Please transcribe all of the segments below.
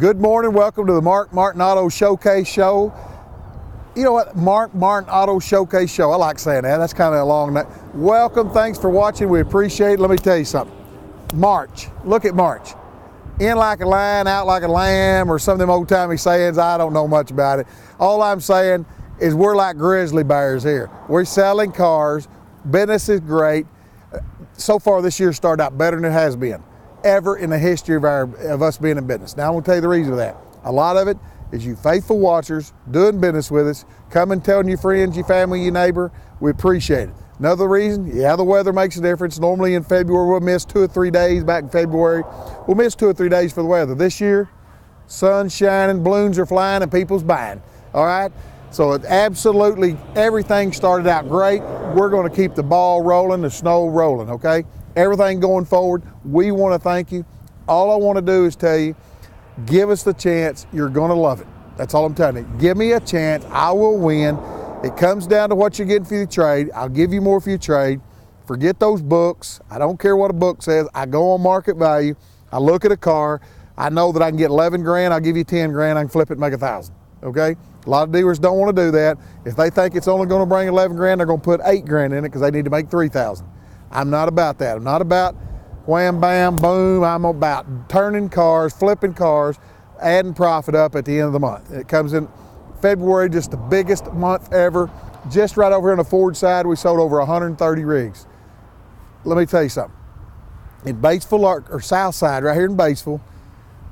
Good morning, welcome to the Mark Martin Auto Showcase Show. You know what, Mark Martin Auto Showcase Show, I like saying that, that's kind of a long name. Welcome, thanks for watching, we appreciate it. Let me tell you something. March, look at March. In like a lion, out like a lamb, or some of them old-timey sayings, I don't know much about it. All I'm saying is we're like grizzly bears here. We're selling cars, business is great. So far this year started out better than it has been ever in the history of us being in business. Now I'm gonna tell you the reason for that. A lot of it is you faithful watchers doing business with us, coming telling your friends, your family, your neighbor, we appreciate it. Another reason, yeah, the weather makes a difference. Normally in February we'll miss 2 or 3 days. Back in February we'll miss 2 or 3 days for the weather. This year, sun's shining, balloons are flying, and people's buying, all right? So it absolutely, everything started out great. We're gonna keep the ball rolling, the snow rolling, okay? Everything going forward, we wanna thank you. All I wanna do is tell you, give us the chance, you're gonna love it. That's all I'm telling you. Give me a chance, I will win. It comes down to what you're getting for your trade. I'll give you more for your trade. Forget those books. I don't care what a book says. I go on market value. I look at a car. I know that I can get 11 grand. I'll give you 10 grand. I can flip it and make 1,000, okay? A lot of dealers don't want to do that. If they think it's only going to bring 11 grand, they're going to put 8 grand in it because they need to make 3,000. I'm not about that. I'm not about wham, bam, boom. I'm about turning cars, flipping cars, adding profit up at the end of the month. It comes in February, just the biggest month ever. Just right over here on the Ford side, we sold over 130 rigs. Let me tell you something. In Batesville, or South Side, right here in Batesville,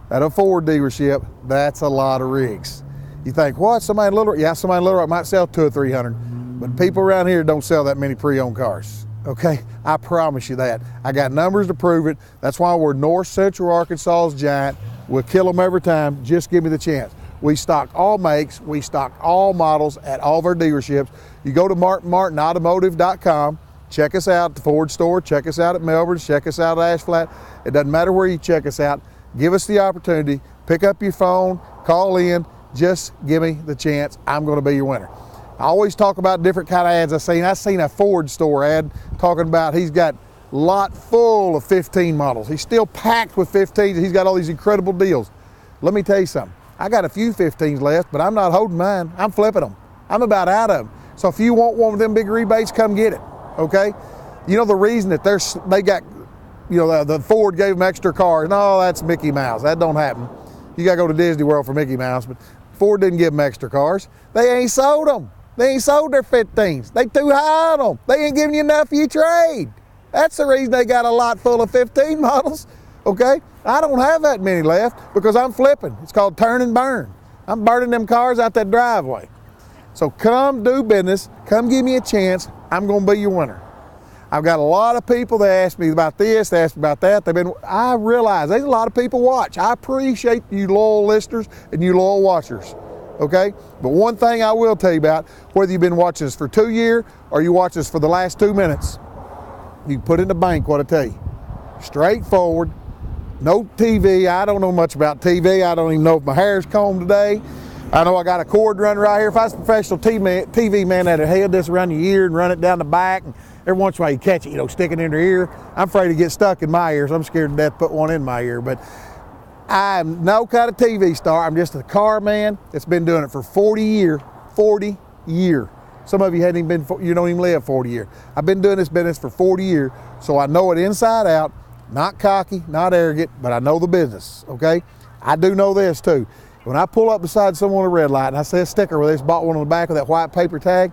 at a Ford dealership, that's a lot of rigs. You think, what, somebody in Little Rock? Yeah, somebody in Little Rock might sell 200 or 300, but people around here don't sell that many pre-owned cars, okay? I promise you that. I got numbers to prove it. That's why we're North Central Arkansas's giant. We'll kill them every time. Just give me the chance. We stock all makes, we stock all models at all of our dealerships. You go to martinautomotive.com, check us out at the Ford store, check us out at Melbourne's, check us out at Ashflat. It doesn't matter where you check us out. Give us the opportunity, pick up your phone, call in, just give me the chance. I'm gonna be your winner. I always talk about different kind of ads I've seen a Ford store ad talking about he's got a lot full of 15 models. He's still packed with 15s. He's got all these incredible deals. Let me tell you something. I got a few 15s left, but I'm not holding mine. I'm flipping them. I'm about out of them. So if you want one of them big rebates, come get it, okay? You know the reason that they got, you know, the Ford gave them extra cars. No, that's Mickey Mouse. That don't happen. You gotta go to Disney World for Mickey Mouse, but Ford didn't give them extra cars. They ain't sold them. They ain't sold their 15s. They too high on them. They ain't giving you enough for your trade. That's the reason they got a lot full of 15 models, okay? I don't have that many left because I'm flipping. It's called turn and burn. I'm burning them cars out that driveway. So come do business, come give me a chance. I'm gonna be your winner. I've got a lot of people that ask me about this, they ask me about that. I realize there's a lot of people watch. I appreciate you loyal listeners and you loyal watchers, okay? But one thing I will tell you about, whether you've been watching us for 2 years or you watch us for the last 2 minutes, you put in the bank what I tell you. Straightforward, no TV. I don't know much about TV. I don't even know if my hair's combed today. I know I got a cord running right here. If I was a professional TV man, I'd have held this around your ear and run it down the back. And every once in a while you catch it, you know, stick it in your ear. I'm afraid to get stuck in my ear, so I'm scared to death to put one in my ear. But I'm no kind of TV star. I'm just a car man that's been doing it for 40 years. 40 years. Some of you hadn't even been, you don't even live 40 years. I've been doing this business for 40 years, so I know it inside out. Not cocky, not arrogant, but I know the business, okay? I do know this too. When I pull up beside someone at a red light and I see a sticker where they just bought one on the back of that white paper tag,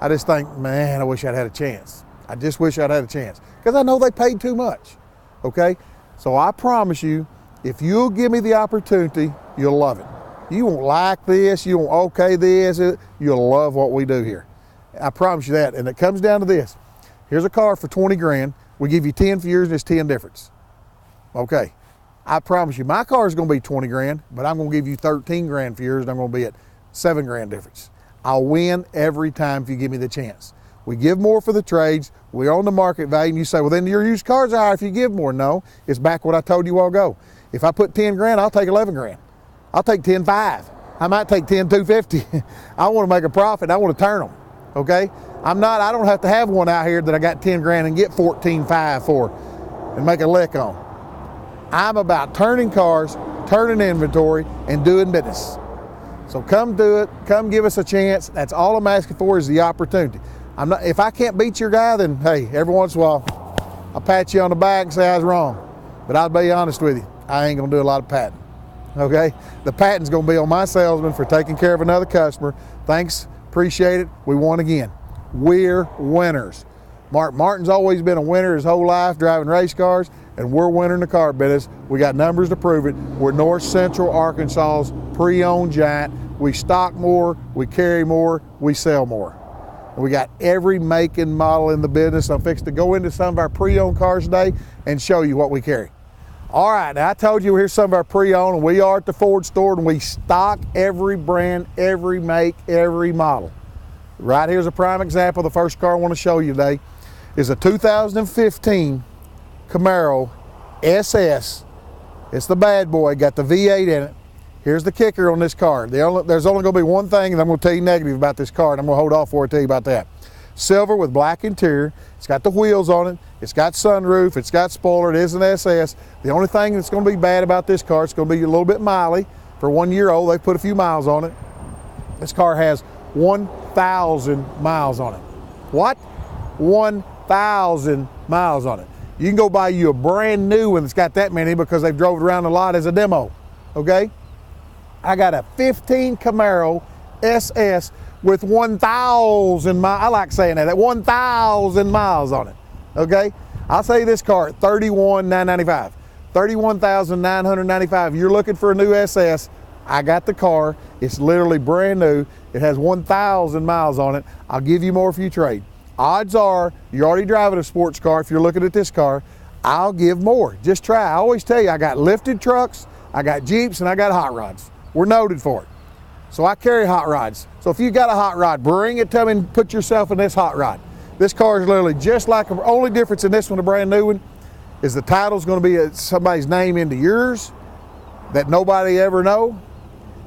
I just think, man, I wish I'd had a chance. I just wish I'd had a chance because I know they paid too much, okay? So I promise you, if you'll give me the opportunity, you'll love it. You won't like this, you won't okay this, you'll love what we do here. I promise you that, and it comes down to this. Here's a car for 20 grand. We give you 10 for yours and it's 10 difference. Okay, I promise you, my car is gonna be 20 grand, but I'm gonna give you 13 grand for yours and I'm gonna be at 7 grand difference. I'll win every time if you give me the chance. We give more for the trades, we're on the market value, and you say, well then your used cars are higher if you give more. No, it's back what I told you a while ago. If I put 10 grand, I'll take 11 grand. I'll take 10.5. I might take 10.250. I wanna make a profit, I wanna turn them, okay? I don't have to have one out here that I got 10 grand and get 14.5 for and make a lick on. I'm about turning cars, turning inventory, and doing business. So come do it, come give us a chance. That's all I'm asking for is the opportunity. If I can't beat your guy, then hey, every once in a while, I'll pat you on the back and say I was wrong. But I'll be honest with you, I ain't gonna do a lot of patting, okay? The patting's gonna be on my salesman for taking care of another customer. Thanks, appreciate it, we won again. We're winners. Mark Martin's always been a winner his whole life driving race cars, and we're winning the car business. We got numbers to prove it. We're North Central Arkansas's pre-owned giant. We stock more, we carry more, we sell more. We got every make and model in the business. I'm fixing to go into some of our pre-owned cars today and show you what we carry. All right, now I told you here's some of our pre-owned, and we are at the Ford store, and we stock every brand, every make, every model. Right here's a prime example. The first car I want to show you today is a 2015 Camaro SS. It's the bad boy, got the V8 in it. Here's the kicker on this car. There's only going to be one thing, and I'm going to tell you negative about this car, and I'm going to hold off before I tell you about that. Silver with black interior. It's got the wheels on it. It's got sunroof. It's got spoiler. It is an SS. The only thing that's going to be bad about this car, it's going to be a little bit miley. For 1 year old, they put a few miles on it. This car has 1,000 miles on it. What? 1,000 miles on it. You can go buy you a brand new one that's got that many because they've drove it around a lot as a demo, okay? I got a 15 Camaro SS with 1,000 miles. I like saying that 1,000 miles on it, okay? I'll sell you this car at $31,995. $31,995. You're looking for a new SS, I got the car. It's literally brand new. It has 1,000 miles on it. I'll give you more if you trade. Odds are you're already driving a sports car. If you're looking at this car, I'll give more. Just try. I always tell you, I got lifted trucks, I got Jeeps, and I got hot rods. We're noted for it. So I carry hot rods. So if you got a hot rod, bring it to me and put yourself in this hot rod. This car is literally just like, the only difference in this one, a brand new one, is the title's going to be somebody's name into yours that nobody ever know.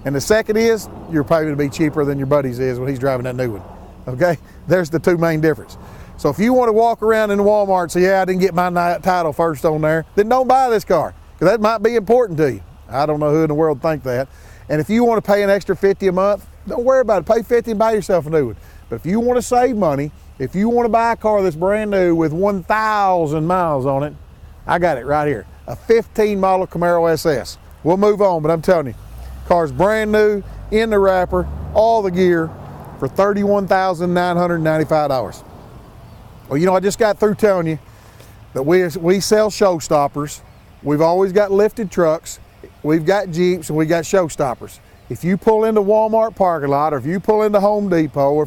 And the second is, you're probably going to be cheaper than your buddy's is when he's driving that new one. Okay? There's the two main difference. So if you want to walk around in Walmart and say, yeah, I didn't get my title first on there, then don't buy this car, because that might be important to you. I don't know who in the world think that. And if you want to pay an extra $50 a month, don't worry about it. Pay $50 and buy yourself a new one. But if you want to save money, if you want to buy a car that's brand new with 1,000 miles on it, I got it right here. A 15 model Camaro SS. We'll move on, but I'm telling you, car's brand new, in the wrapper, all the gear, for $31,995. Well, you know, I just got through telling you that we sell showstoppers. We've always got lifted trucks. We've got Jeeps, and we got showstoppers. If you pull into Walmart parking lot, or if you pull into Home Depot, or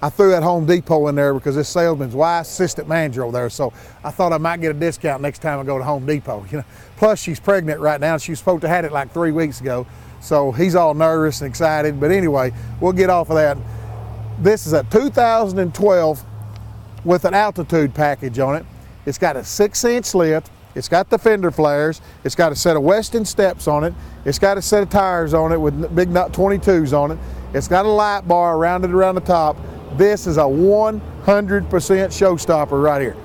I threw that Home Depot in there because this salesman's wife's assistant manager over there, so I thought I might get a discount next time I go to Home Depot. You know, plus she's pregnant right now. She was supposed to have it like 3 weeks ago, so he's all nervous and excited. But anyway, we'll get off of that. This is a 2012 with an altitude package on it. It's got a 6-inch lift. It's got the fender flares. It's got a set of Weston steps on it. It's got a set of tires on it with big nut 22s on it. It's got a light bar rounded around the top. This is a 100% showstopper right here.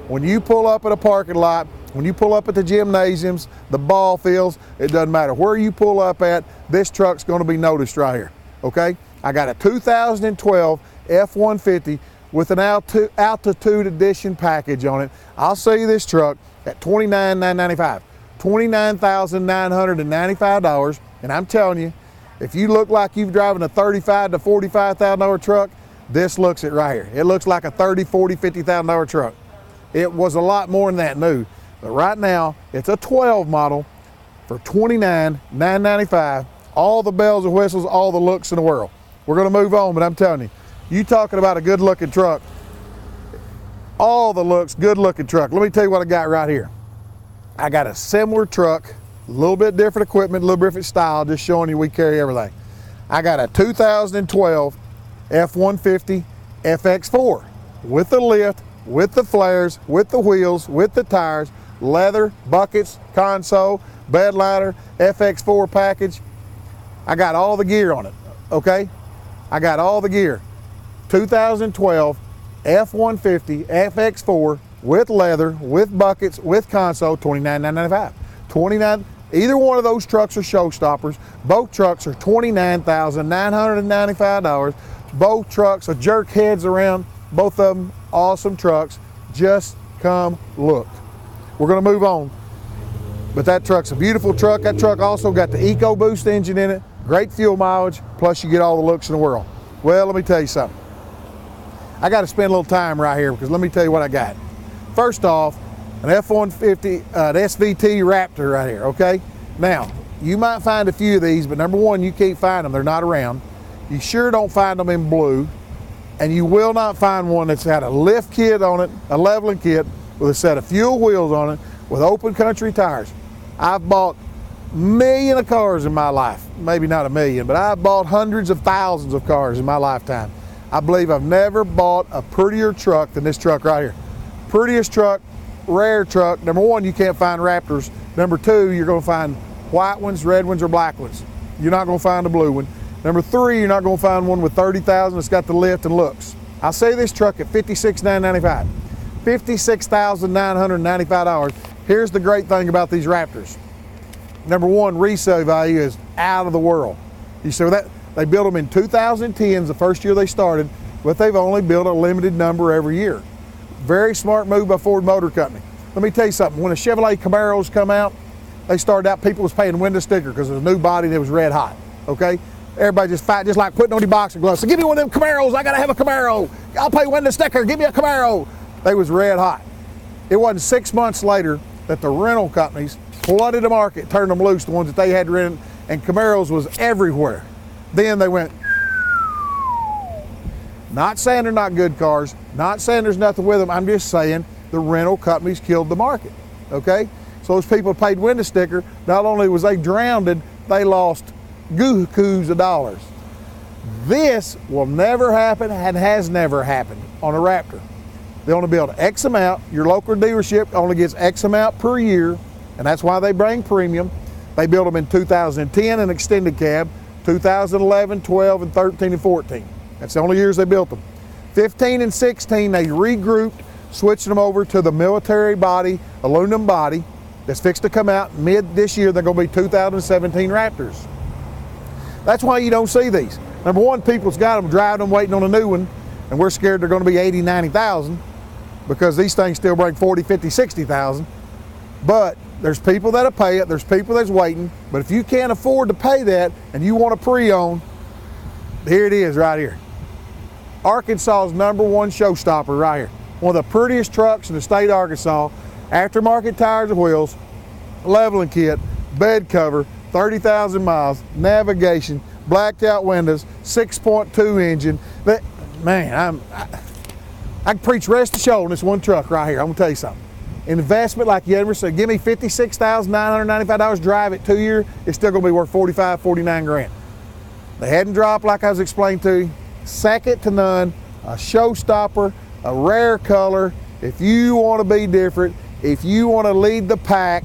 When you pull up at a parking lot, when you pull up at the gymnasiums, the ball fields, it doesn't matter where you pull up at, this truck's going to be noticed right here, okay? I got a 2012 F-150 with an altitude edition package on it. I'll sell you this truck at $29,995, $29,995, and I'm telling you, if you look like you're driving a $35,000 to $45,000 truck, this looks it right here. It looks like a $30,000, $40,000, $50,000 truck. It was a lot more than that new, but right now it's a 12 model for $29,995. All the bells and whistles, all the looks in the world. We're going to move on, but I'm telling you, you talking about a good looking truck, all the looks, good looking truck. Let me tell you what I got right here. I got a similar truck, a little bit different equipment, a little different style, just showing you we carry everything. I got a 2012 F-150 FX4 with the lift, with the flares, with the wheels, with the tires, leather, buckets, console, bed liner, FX4 package. I got all the gear on it, okay? I got all the gear. 2012 F-150 FX4 with leather, with buckets, with console, $29,995. Either one of those trucks are showstoppers. Both trucks are $29,995. Both trucks are jerk heads around. Both of them awesome trucks. Just come look. We're going to move on. But that truck's a beautiful truck. That truck also got the EcoBoost engine in it. Great fuel mileage, plus you get all the looks in the world. Well, let me tell you something. I got to spend a little time right here because let me tell you what I got. First off, an F-150, an SVT Raptor right here, okay? Now, you might find a few of these, but number one, you can't find them. They're not around. You sure don't find them in blue, and you will not find one that's had a lift kit on it, a leveling kit, with a set of fuel wheels on it, with open country tires. I've bought millions of cars in my life. Maybe not a million, but I've bought hundreds of thousands of cars in my lifetime. I believe I've never bought a prettier truck than this truck right here. Prettiest truck, rare truck. Number one, you can't find Raptors. Number two, you're going to find white ones, red ones, or black ones. You're not going to find a blue one. Number three, you're not going to find one with 30,000 that's got the lift and looks. I say this truck at $56,995. $56,995. Here's the great thing about these Raptors. Number one, resale value is out of the world. You see that? They built them in 2010s, the first year they started, but they've only built a limited number every year. Very smart move by Ford Motor Company. Let me tell you something, when the Chevrolet Camaros come out, they started out, people was paying window sticker because it was a new body that was red hot, okay? Everybody just fight, just like putting on your boxing gloves. So give me one of them Camaros, I gotta have a Camaro. I'll pay window sticker, give me a Camaro. They was red hot. It wasn't 6 months later that the rental companies flooded the market, turned them loose, the ones that they had to rent, and Camaros was everywhere. Then they went, not saying they're not good cars, not saying there's nothing with them, I'm just saying the rental companies killed the market, okay? So those people paid window sticker, not only was they drowned, they lost goo-coos of dollars. This will never happen and has never happened on a Raptor. They only build X amount. Your local dealership only gets X amount per year, and that's why they bring premium. They built them in 2010 an extended cab, 2011, 12, and 13 and 14. That's the only years they built them. 15 and 16, they regrouped, switching them over to the military body, aluminum body, that's fixed to come out mid this year. They're going to be 2017 Raptors. That's why you don't see these. Number one, people's got them, driving them, waiting on a new one, and we're scared they're going to be 80, 90,000 because these things still bring 40, 50, 60,000. But there's people that'll pay it, there's people that's waiting, but if you can't afford to pay that and you want a pre-owned, here it is right here. Arkansas's #1 showstopper right here. One of the prettiest trucks in the state of Arkansas. Aftermarket tires and wheels, leveling kit, bed cover, 30,000 miles, navigation, blacked out windows, 6.2 engine. Man, I can preach rest of the show on this one truck right here. I'm gonna tell you something. Investment like you ever said, give me $56,995, drive it 2 years, it's still gonna be worth 45, 49 grand. They hadn't dropped like I was explaining to you. Second to none, a showstopper, a rare color. If you wanna be different, if you wanna lead the pack,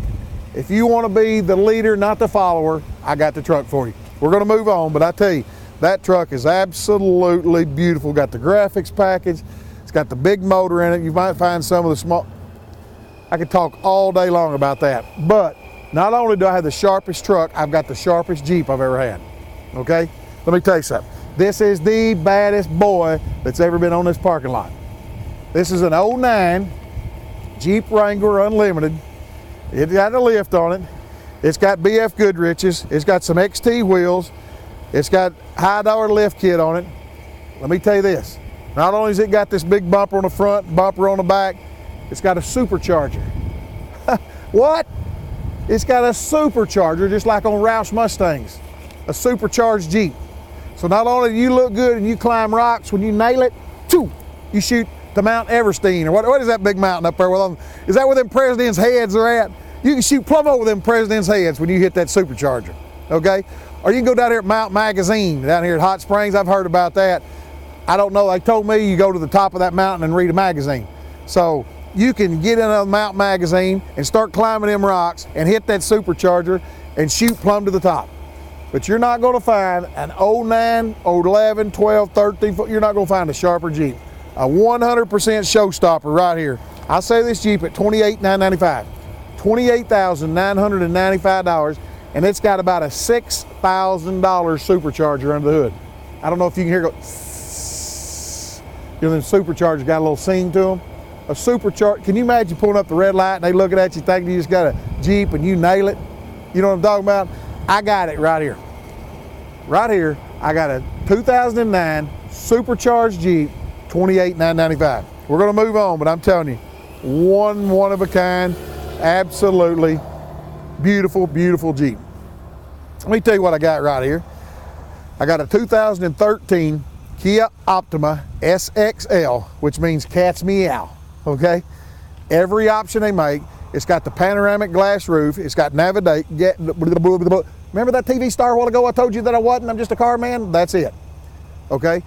if you wanna be the leader, not the follower, I got the truck for you. We're gonna move on, but I tell you, that truck is absolutely beautiful. Got the graphics package, it's got the big motor in it. You might find some of the small, I could talk all day long about that. But not only do I have the sharpest truck, I've got the sharpest Jeep I've ever had, okay? Let me tell you something. This is the baddest boy that's ever been on this parking lot. This is an 09 Jeep Wrangler Unlimited. It got a lift on it. It's got BF Goodrich's. It's got some XT wheels. It's got high dollar lift kit on it. Let me tell you this. Not only has it got this big bumper on the front, bumper on the back, it's got a supercharger. What? It's got a supercharger just like on Roush Mustangs. A supercharged Jeep. So not only do you look good and you climb rocks, when you nail it, you shoot to Mount Everesting, or what is that big mountain up there? Is that where them presidents' heads are at? You can shoot plumb over them presidents' heads when you hit that supercharger, okay? Or you can go down here at Mount Magazine, down here at Hot Springs. I've heard about that. I don't know, they told me you go to the top of that mountain and read a magazine. So you can get in a Mount Magazine and start climbing them rocks and hit that supercharger and shoot plumb to the top. But you're not gonna find an 09, 11, 12, 13, you're not gonna find a sharper Jeep. A 100% showstopper right here. I say this Jeep at $28,995. $28,995, and it's got about a $6,000 supercharger under the hood. I don't know if you can hear it go. You know, them superchargers got a little sing to them. A supercharger, can you imagine pulling up the red light and they looking at you thinking you just got a Jeep and you nail it? You know what I'm talking about? I got it right here. Right here, I got a 2009 supercharged Jeep, $28,995. We're gonna move on, but I'm telling you, one of a kind, absolutely beautiful, beautiful Jeep. Let me tell you what I got right here. I got a 2013 Kia Optima SXL, which means cat's meow, okay? Every option they make. It's got the panoramic glass roof. It's got navigate. Remember that TV star a while ago I told you that I wasn't? I'm just a car man? That's it, okay?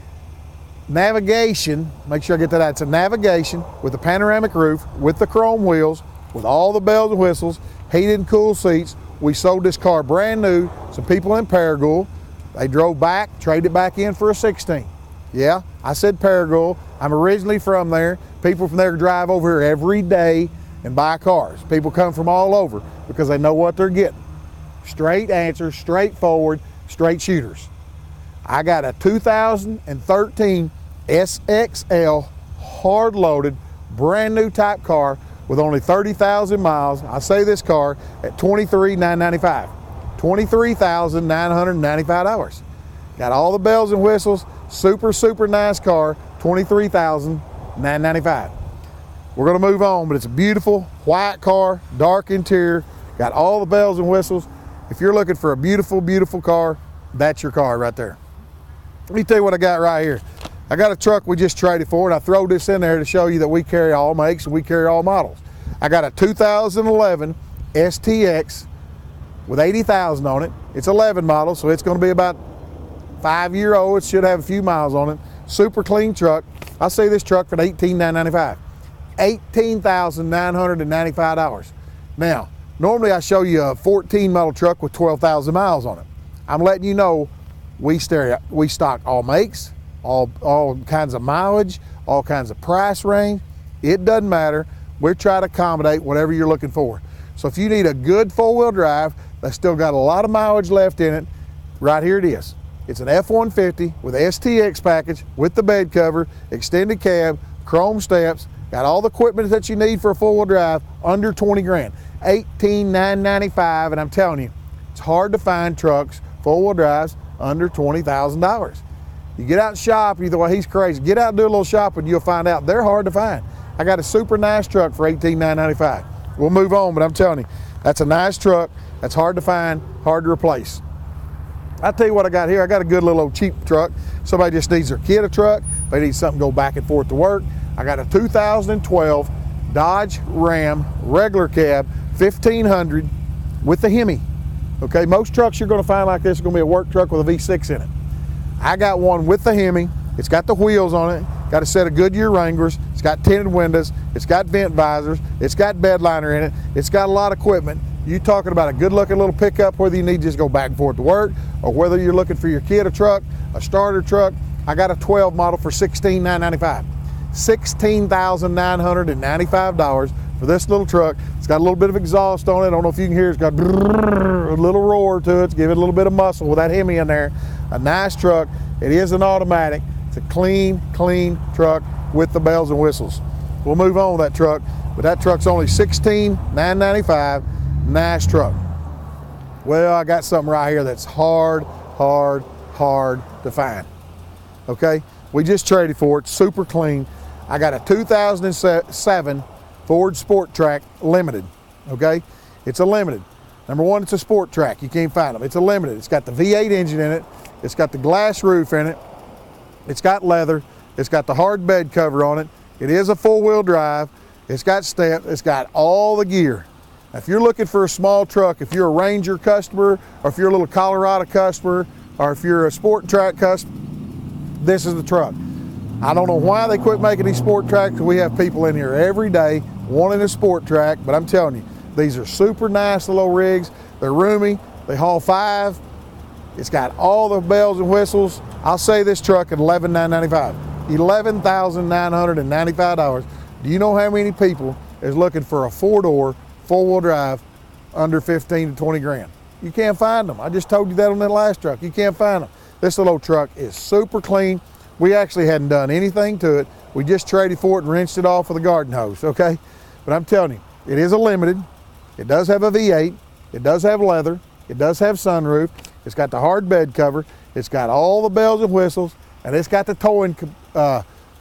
Navigation, make sure I get that out. It's a navigation with the panoramic roof, with the chrome wheels, with all the bells and whistles, heated and cool seats. We sold this car brand new. Some people in Paragould, they drove back, traded it back in for a 16. Yeah, I said Paragould. I'm originally from there. People from there drive over here every day and buy cars. People come from all over because they know what they're getting. Straight answers, straightforward, straight shooters. I got a 2013 SXL hard-loaded, brand new type car with only 30,000 miles. I say this car at $23,995. $23,995. Got all the bells and whistles, super nice car, $23,995. We're gonna move on, but it's a beautiful white car, dark interior, got all the bells and whistles. If you're looking for a beautiful, beautiful car, that's your car right there. Let me tell you what I got right here. I got a truck we just traded for, and I throw this in there to show you that we carry all makes and we carry all models. I got a 2011 STX with 80,000 on it. It's 11 model, so it's gonna be about 5-year-old. It should have a few miles on it. Super clean truck. I see this truck for $18,995. $18,995. Now, normally I show you a 14 model truck with 12,000 miles on it. I'm letting you know we stock all makes, all kinds of mileage, all kinds of price range. It doesn't matter. We're trying to accommodate whatever you're looking for. So if you need a good four-wheel drive that's still got a lot of mileage left in it, right here it is. It's an F-150 with STX package, with the bed cover, extended cab, chrome steps, got all the equipment that you need for a four-wheel drive, under 20 grand. $18,995, and I'm telling you, it's hard to find trucks, four-wheel drives, under $20,000. You get out and shop, you think, well, he's crazy. Get out and do a little shopping, you'll find out they're hard to find. I got a super nice truck for $18,995. We'll move on, but I'm telling you, that's a nice truck. That's hard to find, hard to replace. I'll tell you what I got here. I got a good little old cheap truck. Somebody just needs their kid a truck. They need something to go back and forth to work. I got a 2012 Dodge Ram regular cab 1500 with the Hemi. Okay, most trucks you're going to find like this are going to be a work truck with a V6 in it. I got one with the Hemi. It's got the wheels on it. Got a set of Goodyear Wranglers. It's got tinted windows. It's got vent visors. It's got bed liner in it. It's got a lot of equipment. You talking about a good looking little pickup, whether you need to just go back and forth to work or whether you're looking for your kid a truck, a starter truck. I got a 12 model for $16,995. $16,995 for this little truck. It's got a little bit of exhaust on it. I don't know if you can hear it. It's got a little roar to it. Give it a little bit of muscle with that Hemi in there. A nice truck. It is an automatic. It's a clean truck with the bells and whistles. We'll move on with that truck, but that truck's only $16,995. Nice truck. Well, I got something right here that's hard to find. Okay, we just traded for it, super clean. I got a 2007 Ford Sport Track Limited. Okay, it's a limited. Number one, it's a sport track. You can't find them. It's a limited. It's got the V8 engine in it. It's got the glass roof in it. It's got leather. It's got the hard bed cover on it. It is a four-wheel drive. It's got steps. It's got all the gear. Now, if you're looking for a small truck, if you're a Ranger customer, or if you're a little Colorado customer, or if you're a sport track customer, this is the truck. I don't know why they quit making these sport tracks, because we have people in here every day wanting a sport track, but I'm telling you, these are super nice little rigs. They're roomy. They haul 5. It's got all the bells and whistles. I'll say this truck at $11,995. $11,995. Do you know how many people is looking for a 4-door, 4-wheel drive, under 15 to 20 grand. You can't find them. I just told you that on that last truck. You can't find them. This little truck is super clean. We actually hadn't done anything to it. We just traded for it and rinsed it off with a garden hose, okay? But I'm telling you, it is a limited. It does have a V8. It does have leather. It does have sunroof. It's got the hard bed cover. It's got all the bells and whistles, and it's got the towing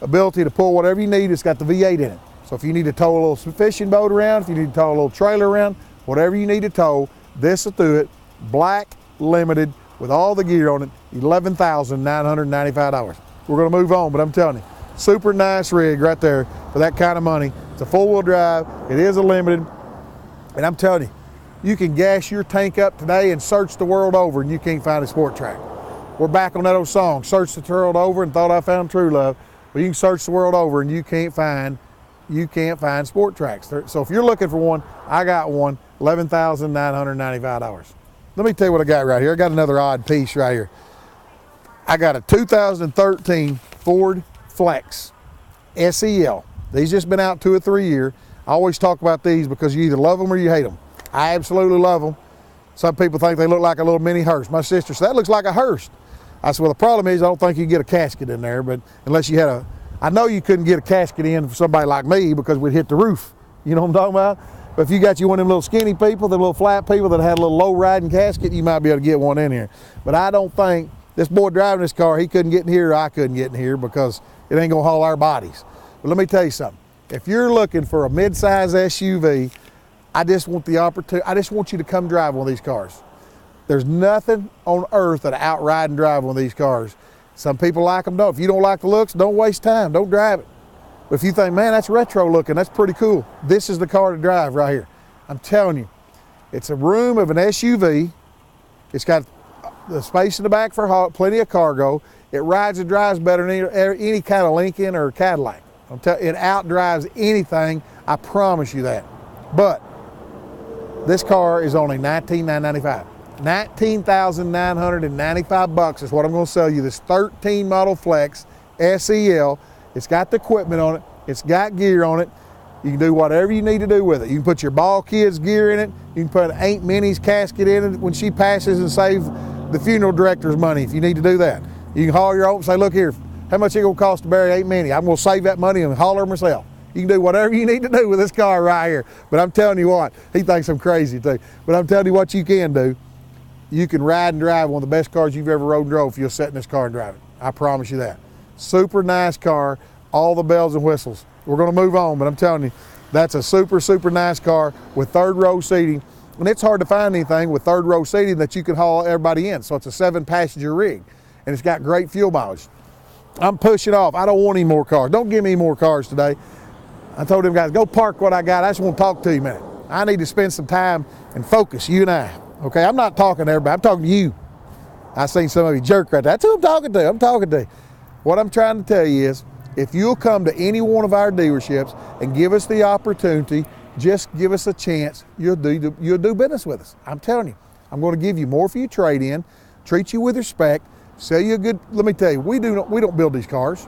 ability to pull whatever you need. It's got the V8 in it. So if you need to tow a little fishing boat around, if you need to tow a little trailer around, whatever you need to tow, this will do it. Black, limited, with all the gear on it, $11,995. We're gonna move on, but I'm telling you, super nice rig right there for that kind of money. It's a 4-wheel drive, it is a limited, and I'm telling you, you can gas your tank up today and search the world over and you can't find a sport track. We're back on that old song, search the world over and thought I found true love. But you can search the world over and you can't find sport tracks. So if you're looking for one, I got one, $11,995. Let me tell you what I got right here. I got another odd piece right here. I got a 2013 Ford Flex SEL. These just been out 2 or 3 years. I always talk about these because you either love them or you hate them. I absolutely love them. Some people think they look like a little mini hearse. My sister said, that looks like a hearse. I said, well, the problem is I don't think you can get a casket in there, but unless you had I know you couldn't get a casket in for somebody like me because we'd hit the roof. You know what I'm talking about? But if you got you one of them little skinny people, the little flat people that had a little low riding casket, you might be able to get one in here. But I don't think, this boy driving this car, he couldn't get in here, or I couldn't get in here because it ain't gonna haul our bodies. But let me tell you something. If you're looking for a mid-size SUV, I just want the opportunity, I just want you to come drive one of these cars. There's nothing on earth that outride and drive one of these cars. Some people like them, don't. If you don't like the looks, don't waste time, don't drive it. But if you think, man, that's retro looking, that's pretty cool, this is the car to drive right here. I'm telling you, it's a room of an SUV. It's got the space in the back for plenty of cargo. It rides and drives better than any kind of Lincoln or Cadillac. It outdrives anything, I promise you that. But this car is only $19,995. $19,995 is what I'm going to sell you. This 13 model Flex SEL. It's got the equipment on it. It's got gear on it. You can do whatever you need to do with it. You can put your ball kids gear in it. You can put Aunt Minnie's casket in it when she passes and save the funeral director's money if you need to do that. You can haul your own and say, look here, how much it gonna cost to bury Aunt Minnie? I'm gonna save that money and haul her myself. You can do whatever you need to do with this car right here. But I'm telling you what, he thinks I'm crazy too. But I'm telling you what you can do. You can ride and drive one of the best cars you've ever rode and drove if you'll sit in this car and drive it. I promise you that. Super nice car, all the bells and whistles. We're gonna move on, but I'm telling you, that's a super, super nice car with 3rd row seating. And it's hard to find anything with 3rd row seating that you can haul everybody in. So it's a 7-passenger rig and it's got great fuel mileage. I'm pushing off. I don't want any more cars. Don't give me any more cars today. I told them guys, go park what I got. I just want to talk to you, man. I need to spend some time and focus, you and I. Okay, I'm not talking to everybody. I'm talking to you. I seen some of you jerk right there. That's who I'm talking to. I'm talking to you. What I'm trying to tell you is, if you'll come to any one of our dealerships and give us the opportunity, just give us a chance, you'll do business with us. I'm telling you. I'm going to give you more for your trade-in, treat you with respect, sell you a good, let me tell you, we don't build these cars.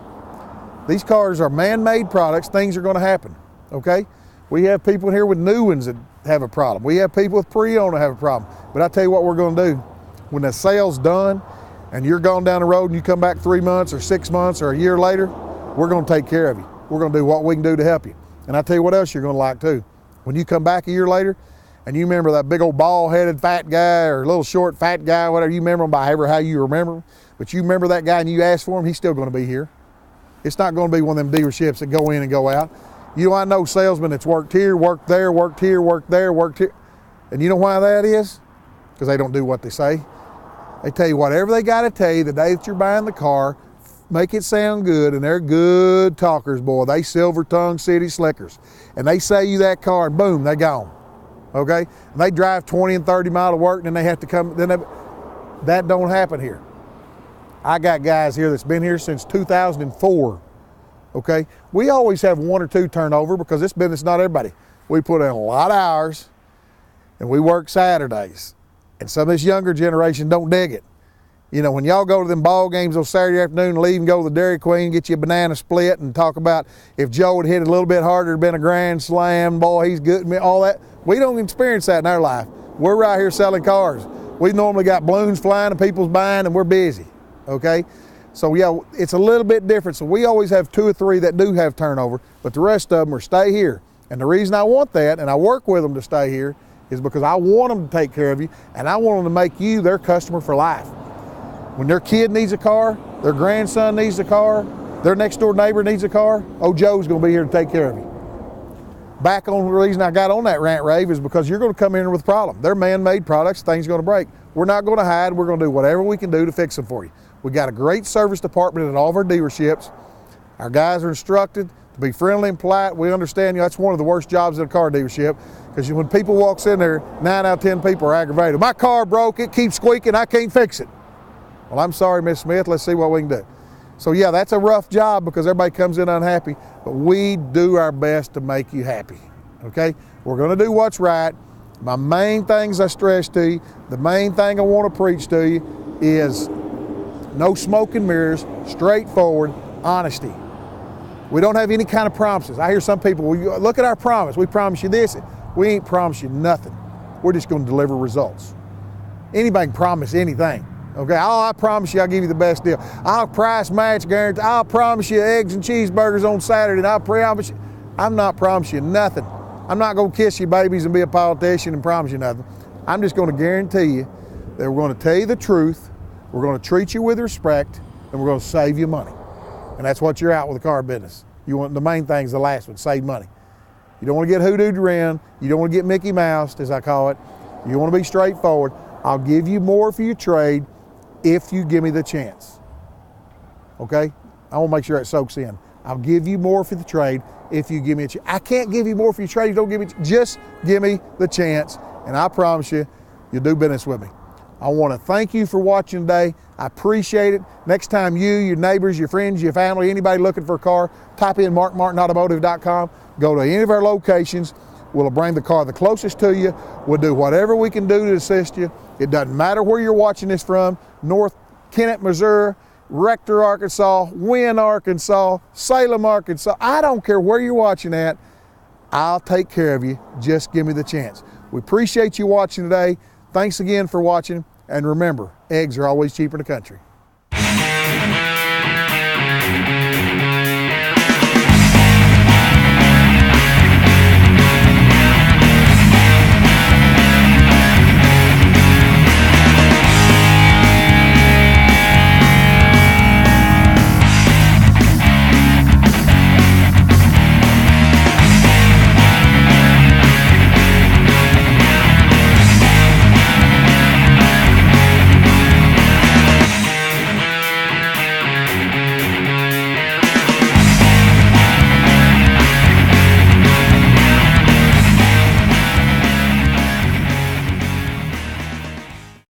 These cars are man-made products. Things are going to happen, okay? We have people here with new ones that have a problem. We have people with pre-owned that have a problem. But I tell you what we're going to do. When the sale's done and you're gone down the road and you come back 3 months or 6 months or a year later, we're going to take care of you. We're going to do what we can do to help you. And I tell you what else you're going to like too. When you come back a year later and you remember that big old bald-headed fat guy or little short fat guy, whatever, you remember him by how you remember him, but you remember that guy and you ask for him, he's still going to be here. It's not going to be one of them dealerships that go in and go out. You know, I know salesmen that's worked here, worked there, worked here, worked there, worked here. And you know why that is? Because they don't do what they say. They tell you whatever they got to tell you the day that you're buying the car, make it sound good, and they're good talkers, boy. They silver-tongued city slickers. And they sell you that car, and boom, they're gone, okay? And they drive 20 and 30 miles to work, and then they have to come, that don't happen here. I got guys here that's been here since 2004, okay? We always have 1 or 2 turnover because this business is not everybody. We put in a lot of hours, and we work Saturdays. And some of this younger generation don't dig it. You know, when y'all go to them ball games on Saturday afternoon and leave and go to the Dairy Queen, get you a banana split and talk about if Joe had hit it a little bit harder, it'd been a grand slam, boy, he's good, all that. We don't experience that in our life. We're right here selling cars. We normally got balloons flying and people's buying, and we're busy, okay? So yeah, it's a little bit different. So we always have 2 or 3 that do have turnover, but the rest of them are stay here. And the reason I want that, and I work with them to stay here, is because I want them to take care of you, and I want them to make you their customer for life. When their kid needs a car, their grandson needs a car, their next door neighbor needs a car, old Joe's gonna be here to take care of you. Back on the reason I got on that rant rave is because you're gonna come in with a problem. They're man-made products, things are gonna break. We're not gonna hide, we're gonna do whatever we can do to fix them for you. We got a great service department at all of our dealerships. Our guys are instructed to be friendly and polite. We understand that's one of the worst jobs at a car dealership, because when people walks in there, 9 out of 10 people are aggravated. My car broke, it keeps squeaking, I can't fix it. Well, I'm sorry, Miss Smith, let's see what we can do. So yeah, that's a rough job because everybody comes in unhappy, but we do our best to make you happy, okay? We're gonna do what's right. My main things I stress to you, the main thing I wanna preach to you is no smoke and mirrors, straightforward, honesty. We don't have any kind of promises. I hear some people, well, look at our promise. We promise you this. We ain't promised you nothing. We're just gonna deliver results. Anybody can promise anything. Okay, I promise you I'll give you the best deal. I'll price match guarantee. I'll promise you eggs and cheeseburgers on Saturday, and I'll promise you. I'm not promising you nothing. I'm not gonna kiss your babies and be a politician and promise you nothing. I'm just gonna guarantee you that we're gonna tell you the truth, we're gonna treat you with respect, and we're gonna save you money. And that's what you're out with the car business. You want the main thing's the last one, save money. You don't wanna get hoodooed around, you don't wanna get Mickey Moused, as I call it. You wanna be straightforward. I'll give you more for your trade if you give me the chance, okay? I want to make sure that soaks in. I'll give you more for the trade if you give me a chance. I can't give you more for your trade if you don't give me, just give me the chance, and I promise you, you'll do business with me. I want to thank you for watching today. I appreciate it. Next time you, your neighbors, your friends, your family, anybody looking for a car, type in markmartinautomotive.com, go to any of our locations. We'll bring the car the closest to you. We'll do whatever we can do to assist you. It doesn't matter where you're watching this from, North Kennett, Missouri, Rector, Arkansas, Wynne, Arkansas, Salem, Arkansas. I don't care where you're watching at. I'll take care of you. Just give me the chance. We appreciate you watching today. Thanks again for watching. And remember, eggs are always cheaper in the country.